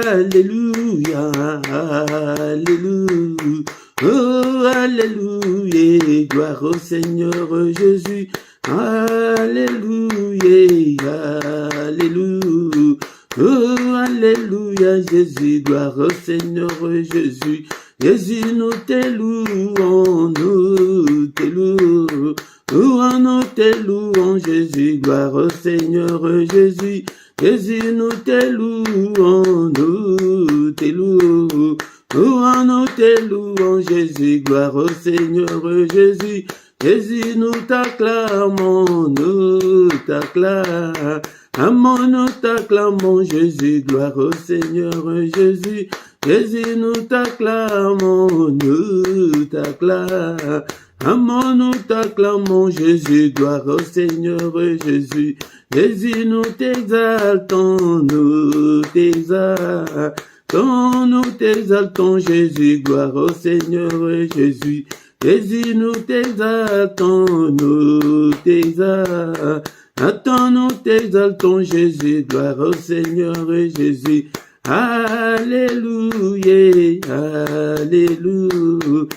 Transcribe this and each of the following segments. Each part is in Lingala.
Alléluia, Alléluia. Oh, Alléluia, gloire au Seigneur Jésus. Alléluia, Alléluia. Oh, Alléluia, Jésus, gloire au Seigneur Jésus. Jésus, nous te louons, nous te louons. Nous te louons, Jésus, gloire au Seigneur Jésus. Jésus, nous te louons, nous te louons. Nous te louons, Jésus, gloire au Seigneur Jésus. Jésus, nous t'acclamons, nous t'acclamons, nous t'acclamons, Jésus, gloire au Seigneur Jésus. Jésus, nous t'acclamons, nous t'acclamons, nous t'acclamons, Jésus, gloire au Seigneur Jésus. Jésus, nous t'exaltons, nous t'exaltons, Jésus, gloire au Seigneur Jésus. Jésus, nous t'exaltons, nous t'exaltons, Jésus, gloire au Seigneur Jésus. Alléluia, Alléluia,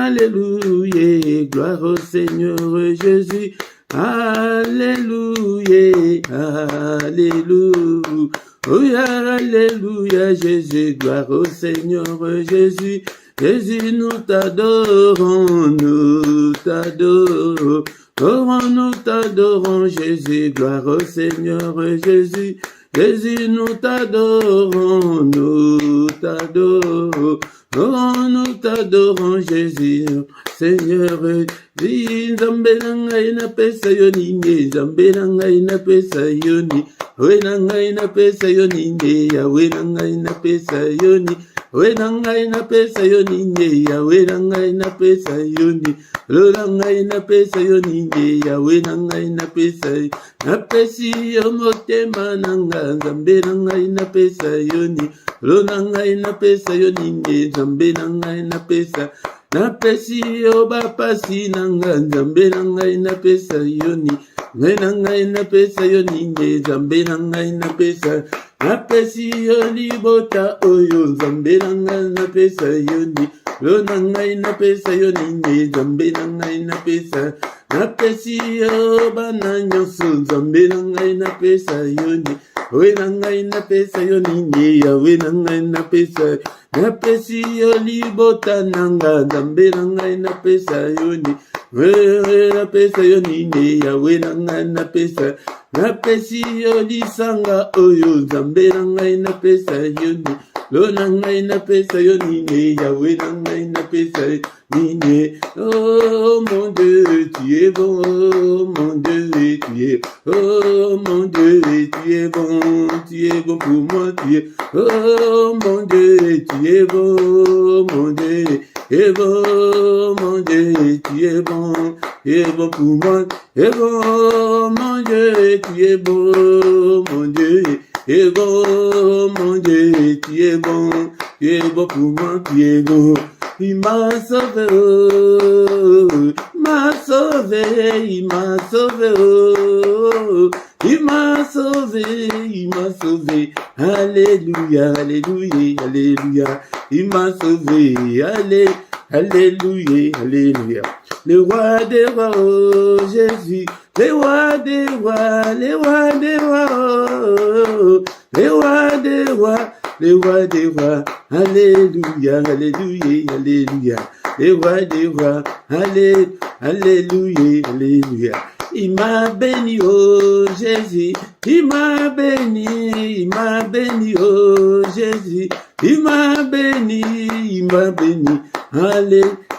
Alléluia, gloire au Seigneur Jésus. Alléluia, Alléluia, oh, Alléluia, Jésus, gloire au Seigneur Jésus. Jésus, nous t'adorons, nous t'adorons. Oh, nous t'adorons, Jésus, gloire au Seigneur Jésus. Jésus, nous t'adorons, nous t'adorons. Oh, nous t'adorons, Jésus, Seigneur. Zambelanga ina pesa yoni, Zambelanga ina pesa yoni. Wenanga ina pesa yoni, Wenanga ina pesa yoni. Wenanga ina pesa yoni, Wenanga ina pesa yoni. Loranga ina pesa yoni, Wenanga ina pesa. Napesi yomotema nanga, Zambelanga ina pesa yoni. Loranga ina pesa yoni, Zambelanga ina pesa. Napesi yo bapasi nanga, Nzambe nanga ina pesa yoni. Nanga ina pesa yoni, Nzambe nanga ina pesa. Napesi yo libota oyo, Nzambe nanga ina pesa yoni. Lo nanga ina pesa yoni, Nzambe nanga ina pesa. Napesi yo bana nyonso, Nzambe nanga ina pesa yoni. We nanga ina pesa yoni, we nanga ina pesa. Napesi yo libota nanga, Nzambe nanga ina pesa yoni. We na pesa yoni, we nanga ina pesa. Napesi yo lisanga oyo, Nzambe nanga ina pesa yoni. Lo nanga ina pesa yoni, we nanga ina pesa yoni. Oh mon Dieu, tu es bon, oh mon Dieu, tu es. Oh mon Dieu, tu es bon pour moi, tu es. Oh mon Dieu, tu es bon, mon Dieu, tu es bon, mon Dieu, tu es bon pour moi, tu es bon, mon Dieu, tu es bon, mon Dieu, tu es bon, mon Dieu, tu es bon pour moi, tu es bon. Il m'a sauvé, oh, il m'a sauvé, il m'a sauvé, oh, il m'a sauvé, il m'a sauvé. Alléluia, alléluia, alléluia. Il m'a sauvé, alléluia, alléluia. Le roi des rois, oh, Jésus, le roi des rois, le roi des rois, oh, le roi des rois. Le roi des rois, alléluia, alléluia, alléluia. Le roi des rois, alléluia, alléluia. Il m'a béni, oh Jésus, il m'a béni, oh Jésus, il m'a béni,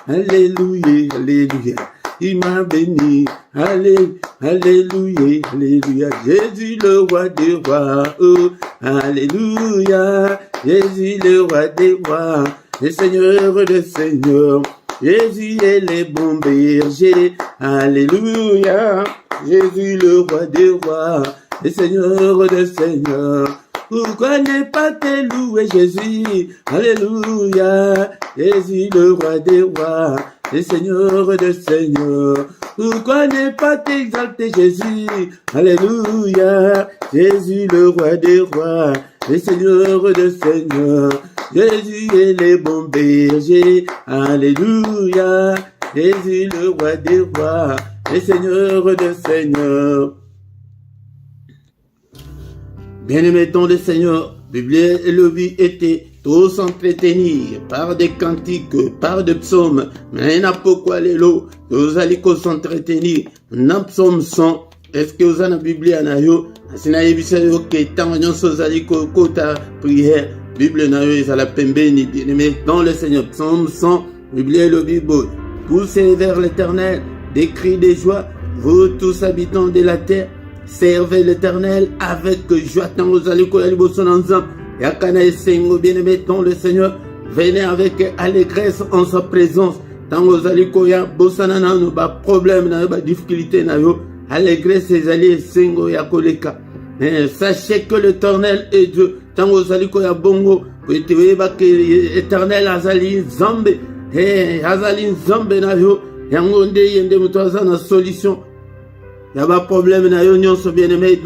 alléluia, alléluia. Il m'a béni, alléluia, alléluia. Jésus le roi des rois, oh, alléluia. Jésus le roi des rois, le Seigneur des seigneurs. Jésus est le bon berger, alléluia. Jésus le roi des rois, le Seigneur des seigneurs. Pourquoi ne pas te louer Jésus, alléluia. Jésus le roi des rois, le Seigneur des seigneurs. Pourquoi ne pas t'exalter Jésus, alléluia. Jésus le roi des rois, le Seigneur de Seigneurs. Jésus est le bon berger, alléluia. Jésus le roi des rois, le Seigneur de Seigneurs. Bien-aimés dans le Seigneur, Bible et le vie étaient tous s'entretenir par des cantiques, par des psaumes. Mais n'a pourquoi les lots, tous allez s'entretenir. N'a psaume 100. Est-ce que vous avez la Bible à yo? Si na yebisa yo que tant de choses allez kota prière. Bible na yo est à la pembe ni bien-aimés dans le Seigneur. Psaume 100. Bible et le Bible. Poussez vers l'Éternel des cris de joie, vous tous habitants de la terre. Servez l'Éternel avec joie. Tant vous allez courir ensemble. Yakana et Sengo, bien-aimés dans le Seigneur. Venez avec allégresse en sa présence. Tant vous allez courir, Bossanana, nous pas problème, n'a pas difficulté, n'a yo. Allégresse et allez Sengo Yakoleka. Sachez que l'Éternel est Dieu. Tant vous allez courir, Bongo, vous êtes l'Éternel Azali Zambe. Azali Zambe, n'a yo. Yangonde, yende mutoza na solution. Il n'y a pas de problème, nous bien-aimés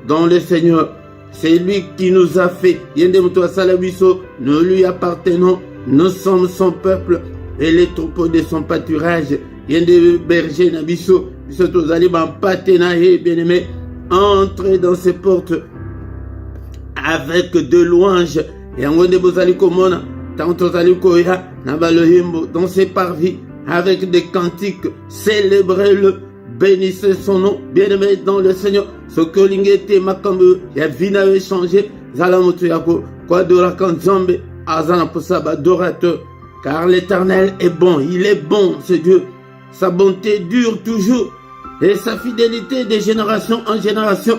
dans le Seigneur. C'est lui qui nous a fait. Nous lui appartenons. Nous sommes son peuple et les troupeaux de son pâturage. Yende berger nabiso. Bien-aimés, entrez dans ses portes avec de louanges. Et en dans ses parvis avec des cantiques. Célébrez-le. Bénissez son nom, bien-aimé dans le Seigneur. Ce que l'ingété makambu, ya vina changé, zalamotu yako, quoi de la kanzambe, azana posaba adorateur. Car l'Éternel est bon, il est bon, ce Dieu. Sa bonté dure toujours, et sa fidélité de génération en génération.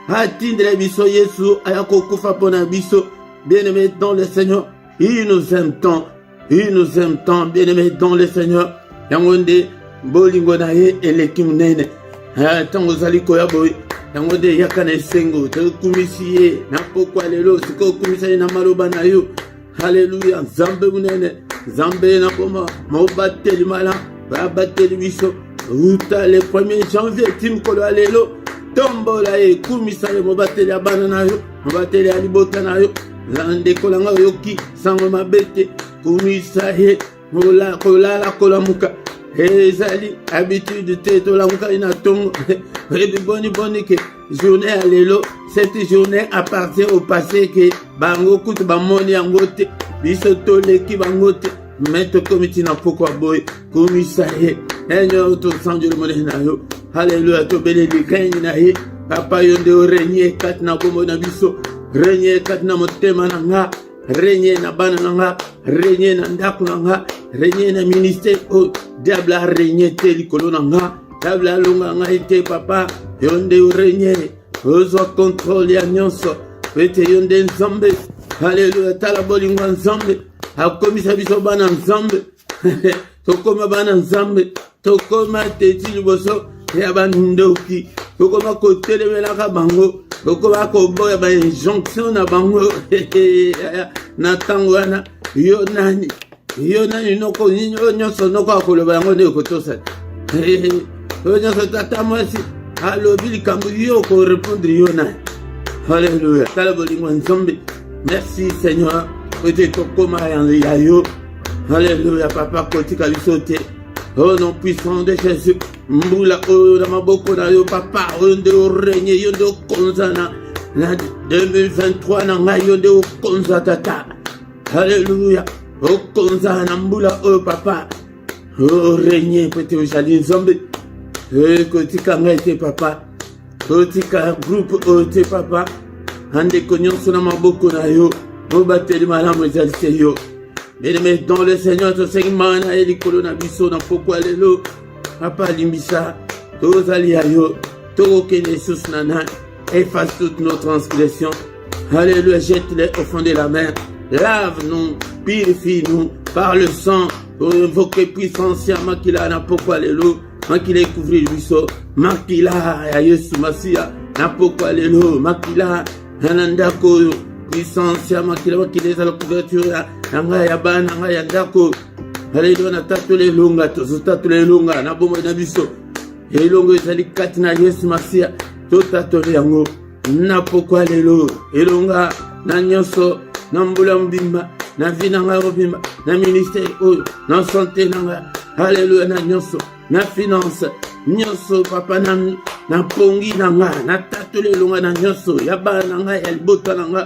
Atindre biso Yesu, ayako kufa pona biso, bien-aimé dans le Seigneur. Il nous aime tant, bien-aimé dans le Seigneur. Yangonde, bolingo na ye elekim nene tango zali koya boy tango de yakana sengo te kumisiye na pokwa lelo siko kumisiye na maloba na yo. Hallelujah. Zambe munene zambe na koma mo bateli mala ba bateli biso uta le 1er janvier tim kolo lelo tombola e kumisiye mo bateli abana na yo mo bateli alibota na yo lande kolanga yoki sango mabete kumisiye mola kola kolamuka. Ezali habitude te to la muka ina tongo boni que journée à l'élo. Cette journée appartient au passé que bango kutu bamoni angote biso to leki bangote mettre comité na pokwa boy komisaye enyo to sanjo le mole na yo. Alléluia. To beleli kanyi na ye papa yonde o régner kat na komo na biso régner kat na motema na nga régner na bana na nga régner na ndako na nga régner na ministère o diable a régné tel kolonanga diable a longa nga ite papa yonde o régner ozo contrôle ya nyonso pete yonde nzambe. Alléluia. Tala bolingo nzambe akomisa biso bana nzambe tokoma bana nzambe tokoma teti liboso ya bandoki tokoma kotelemela bango tokoma koboya ba injonction na bango na tango wana yo nani noko nyonso noko akoloba yango nde kotosa yo nyonso tata mwasi alobi likambo yo korépondre yo nani. Alléluia. Tala bolingo nzambe. Merci Seigneur ete tokoma ya yo. Alléluia. Papa kotika biso te. Au nom puissant de Jésus, mbula o na maboko na yo papa onde o régner yonde o konzana na 2023 na ngai yonde o konza tata. Alléluia. O konzana mbula o papa o régner pete o jali nzambe kotika ngai te papa kotika groupe o te papa ande konyonso na maboko na yo o bateli malamu ezali te yo. Bien-aimés dans le Seigneur, to segment na elikolo na biso na pokwa lelo papa limbisa tozali ayo tokende sous nana efface toutes nos transgressions. Alléluia. Jette-les au fond de la mer, lave-nous, purifie-nous par le sang pour invoquer puissance ya makila na pokwa lelo makila couvrir biso makila ya Yesu Masia na pokwa lelo makila nanandako puissance ya makila za la couverture nanga ya bana nanga ya ndako. Alléluia. Na tatule lunga to tatule lunga na bomo na biso elongo ezali kati na Yesu Masia to tatule yango na pokwa lelo elonga na nyonso na mbula mbimba na vie nanga robimba na ministère oyo na santé nanga haleluya na nyonso na finance nyonso papa na pongi nanga na tatoli elonga na nyonso ya bana nanga ya libota nanga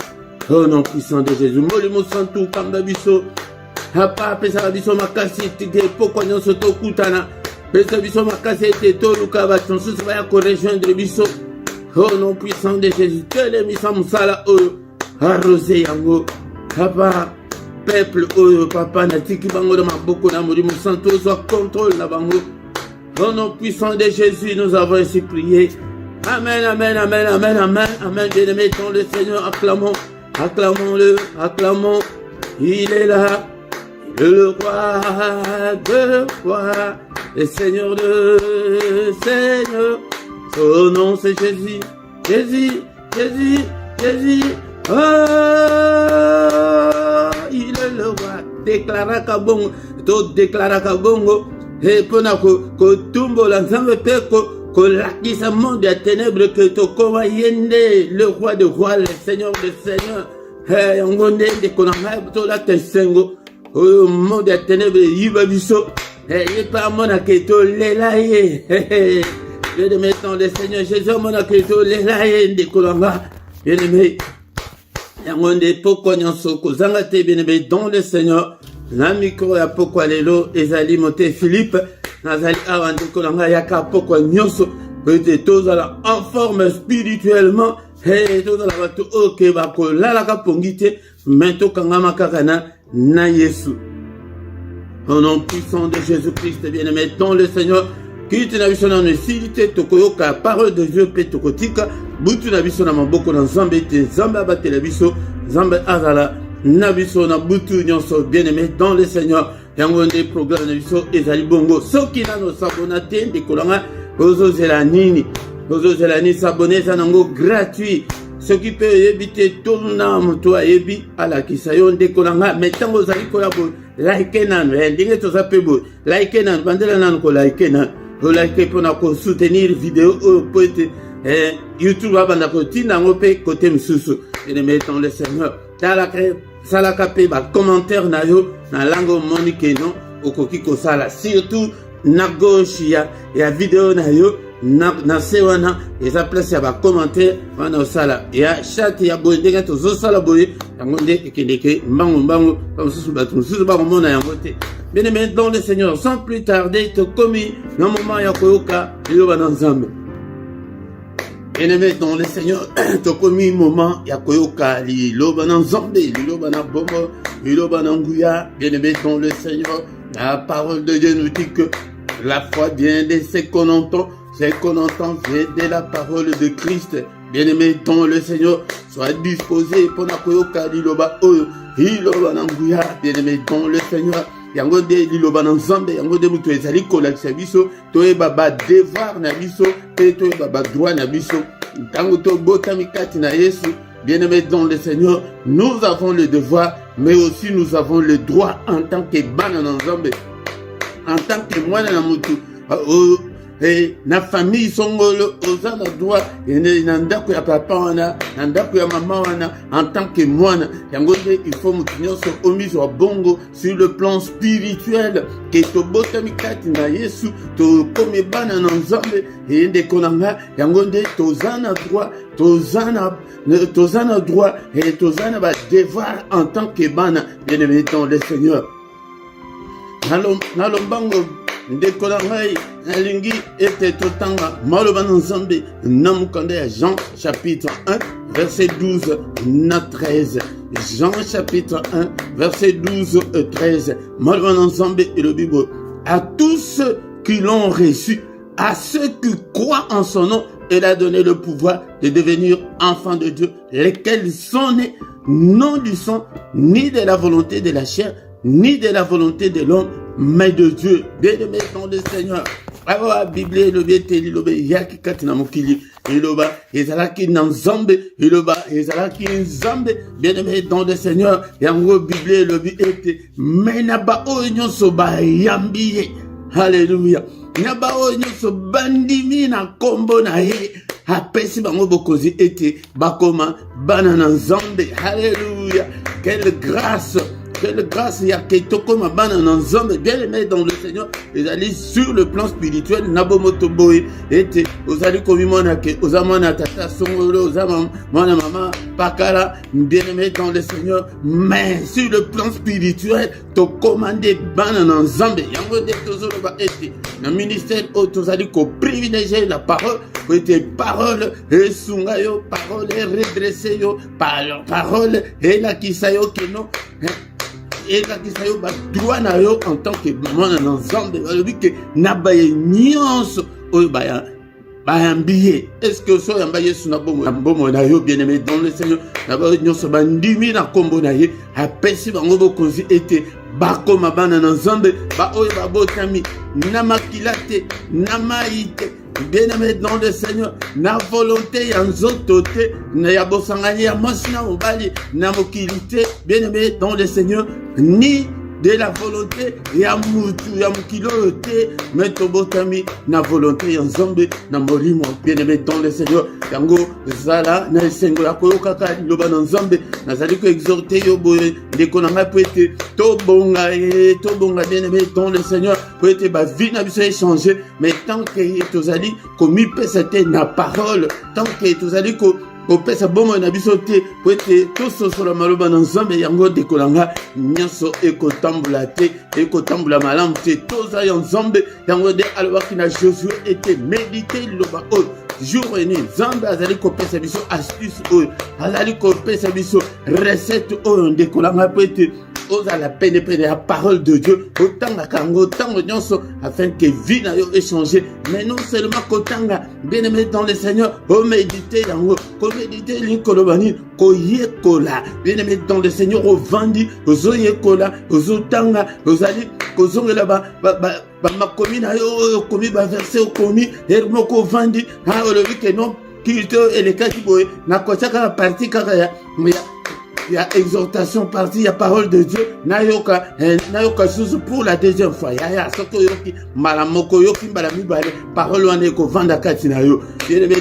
au nom puissant de Jésus molimo santu kamba biso apa apesaka biso makasi tige pokwa nyonso tokutana pesa biso makasi ete toluka bato mosusu baya korejoindre biso au nom puissant de Jésus telemisa mosala oyo arrose yango papa peuple oyo papa natiki bango na maboko na molimo santu ozwa contrôle na bango au nom puissant de Jésus nous avons ainsi prié. Amen, amen, amen, amen, amen, amen. Bien-aimés dans le Seigneur, acclamons, acclamons-le, acclamons. Il est là, le roi de roi, le Seigneur de Seigneur. Son nom c'est Jésus, Jésus, Jésus, Jésus. Oh, il est le roi. Déclara kabongo, to déclara kabongo. Et pona ko tumbo la nzambe pe ko lakisa monde ya ténèbres que to koma yende le roi de rois, le Seigneur de seigneurs. Hey, ngonde de konanga to la tensengo. O monde ya ténèbres yiba biso. Hey, pas mona ke to lelaye. Hey, Dieu de mettre le Seigneur Jésus mona ke to lelaye de konanga. Bien-aimé. Ngonde poko nyonso ko zanga te bien-aimé dans le Seigneur. Na micro ya pokwa lelo ezali mote Philippe nazali awa ndeko nanga yaka pokwa nyonso pete tozala en forme spirituellement et tozala bato oke bakolalaka pongi te mais tokangama kaka na Yesu. Au nom puissant de Jésus-Christ bien-aimé dans le Seigneur kiti na biso na nesilite tokoyoka parole de Dieu pe tokotika butu na biso na maboko na Nzambe te Nzambe abatela biso Nzambe azala Nabiso na butu nyonso bien-aimé dans le Seigneur. Yango nde programme nabiso ezali bongo. Soki nano s'abonner te ndekolanga bozo zelanini. Bozo zelani s'abonner zanango gratuit. Soki pe yebite tona moto ayebi ala kisayo ndekolanga metango zali ko yabo like nano ndenge to zapebo like nano bandela nano ko like nano. Ko like pona ko soutenir vidéo po ete YouTube abanda ko tinango pe côté msusu. Bien-aimé dans le Seigneur. Salaka pe ba commentaire na yo na langue monique non okoki ko sala surtout na gauche ya vidéo na yo na sewana eza place ya ba commentaire wana sala ya chat ya boye ndenge to zo sala boye yango nde ekendeke mbango comme ça bato mususu ba mona yango te. Bien-aimé dans le Seigneur sans plus tarder to komi na moment ya koyoka liloba na Nzambe. Bien-aimé dans le Seigneur, tokomi moment ya koyoka liloba na Nzambe, liloba na bombo, liloba na nguya. Bien-aimé dans le Seigneur, la parole de Dieu nous dit que la foi vient de ce qu'on entend vient de la parole de Christ. Bien-aimé dans le Seigneur, sois disposé pour na koyoka liloba oyo, liloba na nguya. Bien-aimé dans le Seigneur, yango de liloba na Nzambe, yango de mutu ezali kolakisa biso, toyeba ba devoir na biso, pe toyeba ba droit na biso. Tango to botami kati na Yesu, bien-aimé dans le Seigneur, nous avons le devoir, mais aussi nous avons le droit en tant que bana na Nzambe, en tant que mwana na mutu. Na famille songolo oza na droit na ndako ya papa wana na ndako ya mama wana en tant que mwana yango nde il faut mutu nyonso omise wa bongo sur le plan spirituel ke tobotami kati na Yesu tokomi bana na Nzambe ndeko nanga yango nde toza na droit toza na droit et toza na ba devoir en tant que bana bien-aimé dans le Seigneur. Nalombango ndeko na ngai nalingi ete totanga maloba na Nzambe na mukanda ya Jean chapitre 1 verset 12 na 13. Jean chapitre 1 verset 12 et 13. Maloba na Nzambe et le Bible. À tous ceux qui l'ont reçu, à ceux qui croient en son nom, il a donné le pouvoir de devenir enfants de Dieu, lesquels sont nés non du sang, ni de la volonté de la chair, ni de la volonté de l'homme, mais de Dieu. Bien-aimé dans le Seigneur. Awa Bible le beteli lobe yaki kati na mokili iloba ezalaki na Nzambe iloba ezalaki Nzambe. Bien-aimé dans le Seigneur, yango Bible le ete mena ba oyo nyonso ba yambiye. Hallelujah. Nyaba oyo nyonso bandimi na kombo na ye apesi bango bokonzi ete bakoma bana na nzambe. Alléluia. Quelle grâce il y a que tokoma bana na nzambe. Bien aimé dans le Seigneur, ils allaient sur le plan spirituel nabomoto boy ete ozali komimona ke ozamana tata songolo ozama mwana mama pakala. Bien aimé dans le Seigneur, mais sur le plan spirituel to commander bana na nzambe. Yango de tozolo ba ete na ministère o tozali ko privilégier la parole. Ete parole esunga yo, parole redresser yo, parole elakisa yo que non. Et là qui s'est droit na yo en tant que maman dans ensemble que nabaye nyonso o baya bayambiye. Est-ce que so yambaye suna bomo na yo bien aimé dans le Seigneur nabaye nyonso bandimi na kombo na ye apesi bango bokonzi ete bakoma bana na nzambe ba oyo babotami na makilate na maite. Bien aimé dans le Seigneur, na volonté ya nzoto te, na ya bosangani ya mwasi na mobali, na mokilité, bien aimé dans le Seigneur, ni de la volonté ya mutu ya mokilo te, mais tobotami na volonté ya nzambe na molimo. Bien aimé dans le Seigneur, yango zala na esengo ya koyokaka liloba na nzambe, nazali ko exhorter yo boye ndeko na ngai po ete tobonga bien aimé dans le Seigneur, po ete ba vie na biso échanger, mais tant que tozali komi pesa te na parole, tant que tozali ko kopesa bomo na biso te po ete tososola maloba na nzambe yango dekolanga nyonso ekotambula te, ekotambula malamu te. Toza ya nzambe yango de alobaki na Josué ete méditer liloba oyo jour et nuit. Nzambe azali kopesa biso astuce oyo, azali kopesa biso recette oyo ndekolanga po ete ozala pene la parole de Dieu otanga kango tango nyonso afin que vie na yo échanger. Mais non seulement kotanga bien aimé dans le Seigneur, o méditer yango, ko méditer likolobani ko yekola bien aimé dans le Seigneur, o vandi ozo yekola ozo tanga ozali kozongela ba makomi na yo komi ba verset okomi hermoko vandi ha olobi que non kito elekaki boye na kotaka partie kaka il y a exhortation partie, il y a parole de Dieu. Nayoka sous pour la deuxième fois. Ya soko yoki malamoko yoki balami bale parole wane ko vanda katina yo.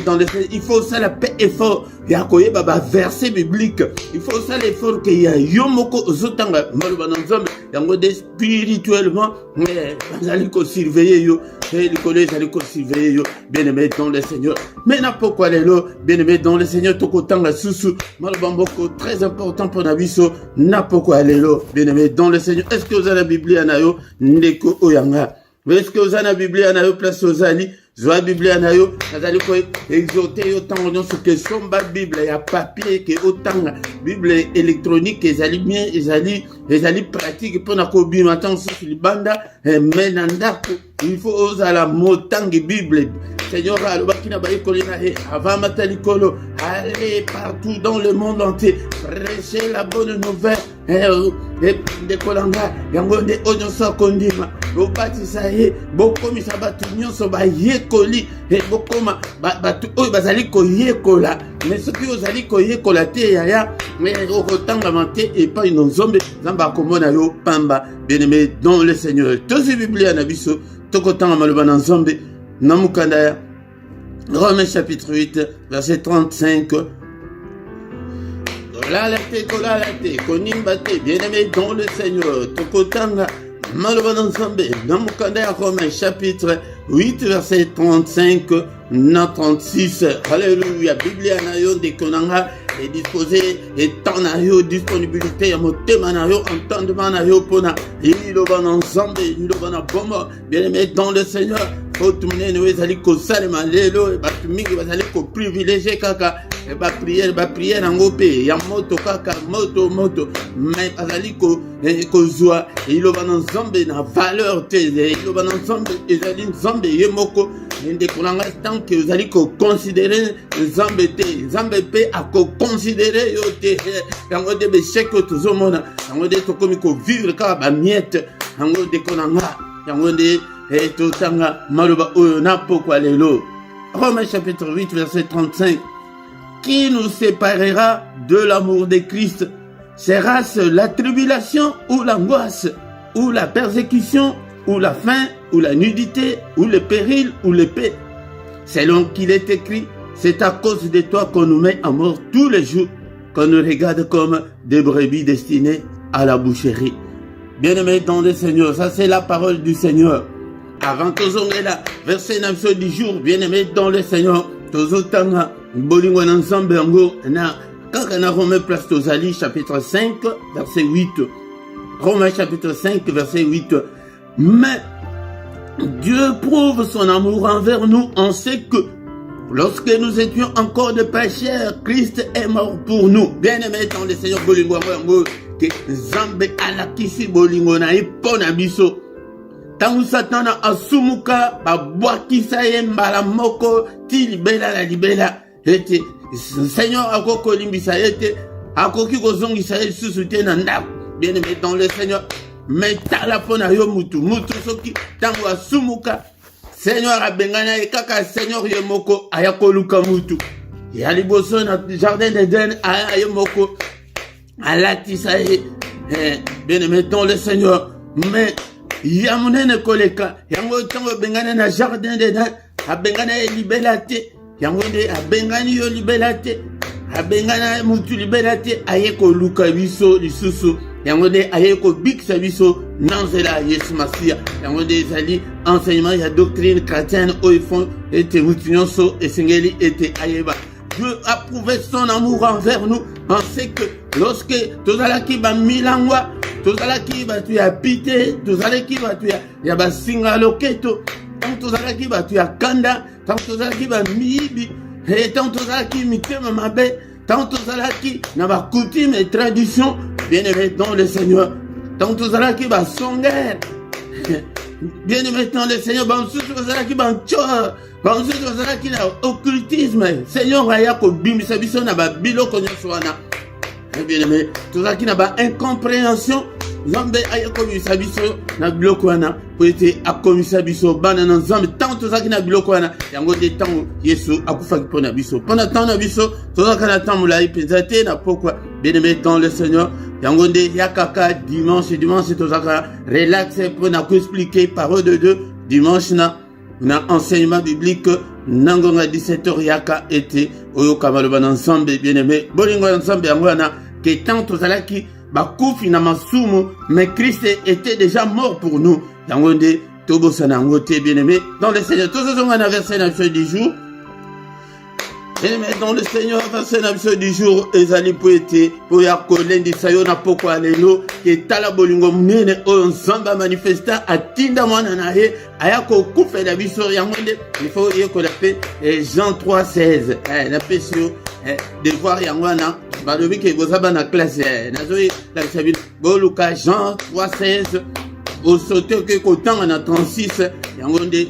Dans le il faut ça la paix effort. Ya koye baba verset biblique. Il faut ça l'effort que ya yomoko zotanga maluba nzambe yango de spirituellement mais bazali ko surveiller yo. Les collèges allez ko surveiller yo. Bien aimé dans le Seigneur. Mais na pourquoi les lo bien aimé dans le Seigneur toko tanga susu maluba mboko très important pour nabiso na pourquoi les lo bien aimé dans le Seigneur. Est-ce que vous avez la Bible anayo ndeko oyanga? Est-ce que vous avez la Bible anayo place aux ali? Zoa Bible anayo nazali ko exhorter yo tango nyonso ke somba Bible ya papier ke otanga Bible électronique ezali bien ezali pratique pour na ko bima tango sur libanda mais nandako il faut ozala motangi Bible. Seigneur alobaki na bayekoli na he avant matalikolo allez partout dans le monde entier prêcher la bonne nouvelle de kolanga yango nde oyo so kondima bobatisa ye bokomisa batu nyonso bayekoli bokoma batu oyo bazali koyekola mais soki ozali koyekola te yaya mais okotangama te epai na nzambe nzambe akomona yo pamba. Bien-aimé dans le Seigneur, tozi biblia na biso tokotanga maloba na nzambe na mukanda ya Romains chapitre 8 verset 35. Kolalate, konimbate, bien-aimé dans le Seigneur, tokotanga maloba na nzambe na mukanda ya Romains chapitre 8 verset 35 na 36. Alléluia. Biblia na yo dekonanga et disposer et temps na yo disponibilité ya motema na yo entendement na yo pona iloba na nzambe iloba na bomba. Bien-aimé dans le Seigneur, otu munene wezali kosalema lelo batu mingi bazali ko privilégier kaka ba prière nango pe ya moto kaka moto mais bazali ko zwa iloba na nzambe na valeur te iloba na nzambe ezali nzambe ye moko ndé kolanga tant que uzali ko considérer nzambe te nzambe pe ako considérer yo te yango de besheko tuzomona yango de tokomi ko vivre ka ba miette yango de kolanga yango de et totanga maloba oyo na pourquoi lelo. Romains chapitre 8 verset 35. Qui nous séparera de l'amour de Christ? Sera-ce la tribulation ou l'angoisse, ou la persécution, ou la faim, ou la nudité, ou le péril, ou l'épée? Selon qu'il est écrit, C'est à cause de toi qu'on nous met à mort tous les jours, qu'on nous regarde comme des brebis destinées à la boucherie. Bien-aimés dans le Seigneur, ça c'est la parole du Seigneur. Avant que nous là, verset 9 du jour, bien-aimés dans le Seigneur, tozotanga bolingo ensemble yango na kaka na Romains place tozali chapitre 5 verset 8. Romains chapitre 5 verset 8. Mais Dieu prouve son amour envers nous en ce que lorsque nous étions encore de pécheurs, Christ est mort pour nous. Bien-aimés dans le Seigneur, bolingo yango que Zambe alakisi bolingo na ipona biso. Tangu satana asumuka babwakisa ye mbala moko ti libela la libela ete Seigneur akoko limbisa ete akoki kozongisa ye susu te na ndako. Bien-aimé dans le Seigneur, mais tala pona yo mutu soki tangu asumuka Seigneur abengana ye kaka Seigneur ye moko ayakoluka mutu ya liboso na jardin d'Eden aya ye moko alatisa ye. Bien-aimé dans le Seigneur, mais yamunene koleka yango tango bengana na jardin d'Eden abengana ye libela te yango nde abengani yo libela te abengana mutu libela te aye koluka biso lisusu yango nde aye kobikisa biso na nzela Yesu Masiya yango nde ezali enseignement ya doctrine chrétienne oyo font ete mutu nyonso esengeli ete ayeba. Dieu a prouvé son amour envers nous en ce que lorsque tozalaki bamilangwa tozalaki batu ya pite tozalaki batu ya basinga loketo tant tozalaki batu ya kanda tant tozalaki bamiyibi tant tozalaki mitema mabe tant tozalaki na bakutime et tradition bien-aimé dans le Seigneur tant tozalaki basongere bien-aimé dans le Seigneur bamsusu tozalaki banchor bamsusu tozalaki na occultisme Seigneur aya kobimisa biso na babiloko nyonso wana. Bien-aimé tozalaki na ba incompréhension Nzambe ayakomisa biso na biloko wana po ete akomisa biso bana na Nzambe tant tozalaki na biloko wana yango nde ntango Yesu akufaki mpo na biso mpona ntango na biso tozalaka na ntango molai mpenza te na pokwa. Bien-aimé dans le Seigneur yango nde ya kaka dimanche tozalaka relax mpona koexplike parole de Dieu dimanche na enseignement biblique nangonga 17h yaka ete oyoka maloba na Nzambe. Bien-aimé bolingo ya Nzambe yango wana ke tant tozalaki bakufi na masumu mais Christ était déjà mort pour nous yango nde tobosana yango te. Bien-aimé dans le Seigneur tozozonga na verset na biso du jour. Bien-aimé dans le Seigneur verset na biso du jour ezali po ete po ya kolendisa yo na pokwa lelo ke tala bolingo munene oyo Nzambe amanifesta atinda mwana na ye aya kokufela biso yango nde il faut yekola pe Jean 3:16 na pesi yo devoir yango wana balobi ke bozaba na classe nazoyi lakisa bino boluka Jean 3:16 osote ke kotanga na 36 yango nde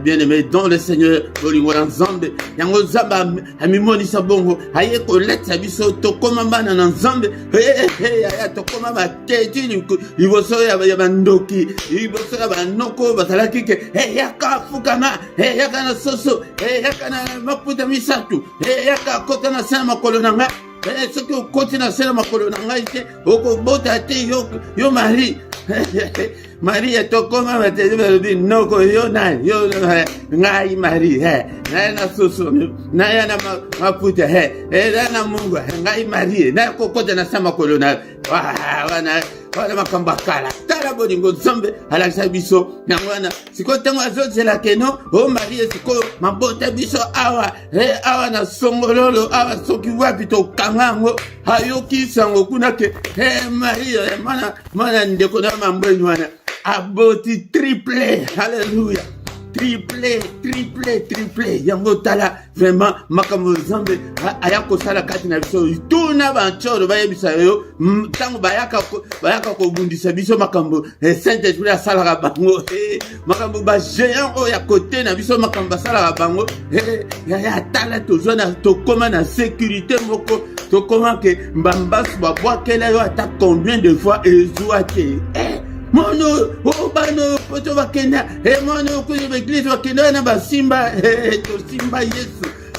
bien-aimé dans le Seigneur bolingo na Nzambe yango Nzambe amimonisa bongo aye koleta biso tokoma bana na Nzambe aya tokoma bateti liboso ya bandoki liboso ya banoko bazalaki ke yaka fukama yaka na soso yaka na maputa misatu yaka kota na sana makolo na nga soki okoti na sena makolo na ngai te okobota te yo Marie Marie tokoma bateli balobi noko yo nani yo ngai Marie ngai na soso ngai na maputa na Mungu ngai Marie na kokota na sena makolo na wana makambo akala tala bolingo Nzambe alakisa biso yango wana sikoyo ntango azozela keno o Marie sikoyo mabota biso awa na songololo awa soki wapi tokanga yango ayokisa yango kuna ke Marie mwana ndeko na mambweni wana aboti triple haleluya triple yango tala vraiment makambo Nzambe aya kosala kati na biso tuna banchoro bayebisa yo tango bayaka kobundisa biso makambo Saint-Esprit asalaka bango makambo ba géant oyo ya kote na biso makambo asalaka bango ya tala tozwana tokoma na sécurité moko tokoma ke mbambasu babwakela yo ata combien de fois ezwa te mono obano poto bakenda mono kwenye beglise bakenda na basimba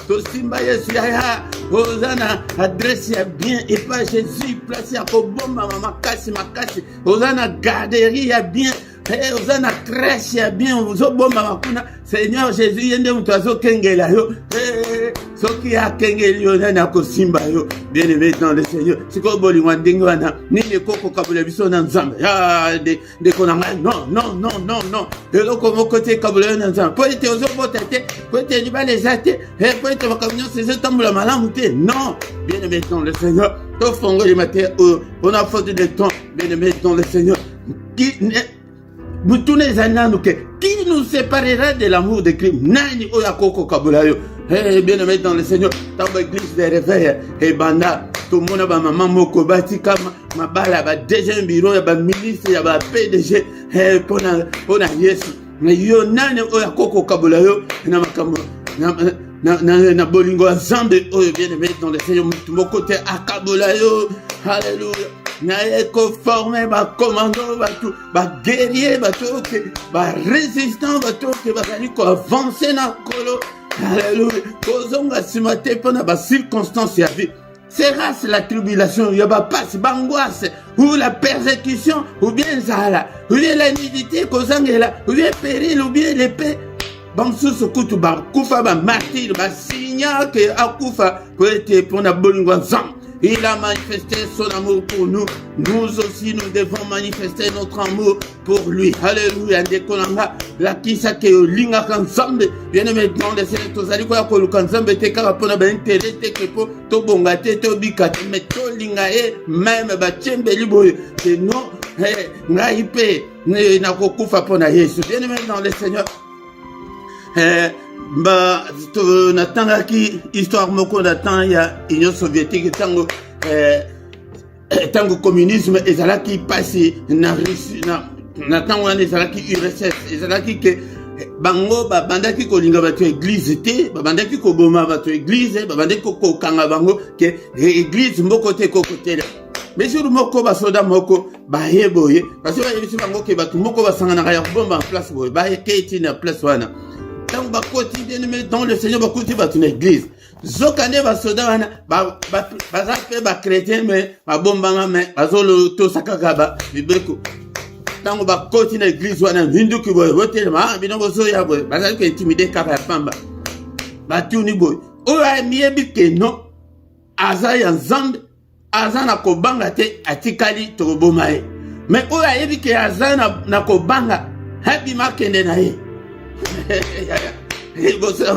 tosimba Yesu ya ozana adresse ya bien et pas Jésus place ya kobomba makasi ozana garderie ya bien Ozana crèche ya bien, ozobomba makuna. Seigneur Jésus, yende mutu azokengela yo. Soki akengeli yo nani akosimba yo. Bien-aimé dans le Seigneur. Siko bolingwa ndenge wana. Nini koko kabula biso na nzambe. De konanga. Non. Eloko moko te kabula yo na nzambe. Po ete ozobota te. Po ete libala eza te. Po ete makambo nyonso ezotambola malamu te. Non. Bien-aimé dans le Seigneur. Tofongo le matin. On a faute de temps. Bien-aimé dans le Seigneur. Qui nous séparera de l'amour de Christ? Nani oyakoko kabulayo. Bien-aimé dans le Seigneur, dans l'église de réveil, et banda, tout le monde a maman moko bati kama mabala ba deuxième bureau ya ba ministre ya ba PDG pona Yesu. Mais yo nani oyakoko kabulayo na makambo na bolingo ensemble oyo bien-aimé dans le Seigneur, mon côté akabulayo. Alléluia. Naye conforme ba commando ba guerrier ba toke ba résistant ba toke ba kali ko avancer na kolo. Alléluia. Kozonga simate pona ba circonstance ya vie. Sera-ce la tribulation, ya ba passe bangoisse ou la persécution ou bien zala ou bien la nudité kozangela ou bien péril ou bien l'épée. Bamsusu kutu ba kufa ba martyr ba signal que akufa peut être pour na bolingo ensemble. Il a manifesté son amour pour nous. Nous aussi, nous devons manifester notre amour pour lui. Alléluia. Ndekolanga. La kisa ke linga kanzambe. Bien-aimé dans le Seigneur. Tozali kwa kolu kanzambe te kaka pona ba intérêt te kepo. To bonga te to bikate. Mais to linga même ba tchembe liboye. Que non. Ngai pe. Na kokufa pona Yesu. Bien-aimé dans le Seigneur. Natangaki histoire moko datan ya Union soviétique tango communisme ezalaki pasi na Russie na tango wana ezalaki URSS ezalaki ke bango babandaki kolinga bato église te babandaki koboma bato église babandaki kokanga bango ke église moko te kokotela mais sur moko basoda moko bayeboye parce que bayebisi bango ke bato moko basangana ya bomba en place boye bayeketi na place wana. Tant que quotidien dans le Seigneur bakoti ba tuna église zokane ba soda wana ba chrétien mais ba bombanga mais bazolo to sakaka ba bibeko tant ba koti na église wana vindu ki boy hotel ma binongo so ya boy bazali ko intimider kaka pamba ba tuni boy o ya miebi ke no aza ya nzambe aza na kobanga te atikali to bomae mais o ya yebi ke aza na kobanga habi makende na ye.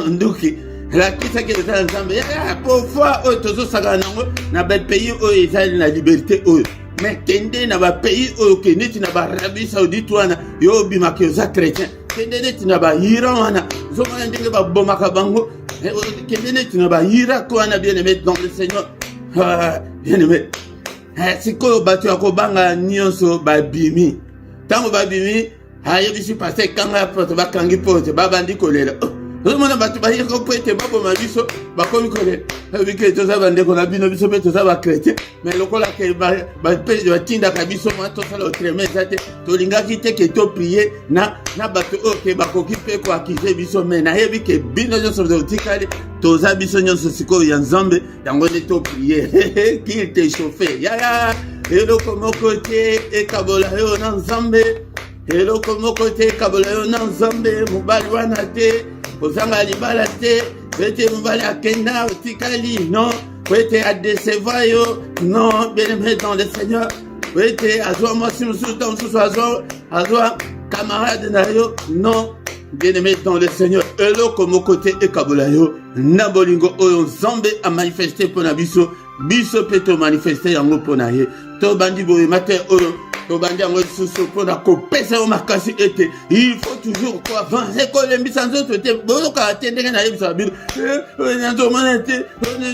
Nduki la kisa ke za nzambe ya parfois o tozo saka nango na ba pays o ezali na liberté o mais kende na ba pays o kende na ba Arabie Saoudite wana yo bima ke za chrétien kende na ba Iran wana zo mwana ndenge ba bomaka bango kende na ba Irak wana bien-aimé dans le Seigneur. Bien-aimé siko batu ya kobanga nyonso ba bimi tango ba bimi ayebisi passé kanga poto bakangi poto babandi kolela omona batu bayeko poete babo mabiso bakomi kolela bike toza bande ko na bino biso pe toza ba chrétien mais lokola ke ba pe batinda kabiso mo to sala autrement zate to lingaki te ke to prier na batu oke bakoki pe ko akize biso mais na yebi ke bino nyonso zotikali toza biso nyonso siko ya nzambe yango ne to prier qu'il te chauffe ya eloko moko te ekabola yo na nzambe. Eloko moko te kabola yo na nzambe mobali wana te kozanga libala te bete mobali akenda otikali non bete adecevoir yo non bien-aimé dans le Seigneur bete azwa mwasi mosusu ta mosusu azwa camarade na yo non bien-aimé dans le Seigneur eloko moko te ekabola yo na bolingo oyo nzambe a manifesté pona biso pe to manifesté yango pona ye to bandi boye matin oyo il faut toujours avancer quand les mises en autre te beaucoup attendre na yebisa bible nzo manete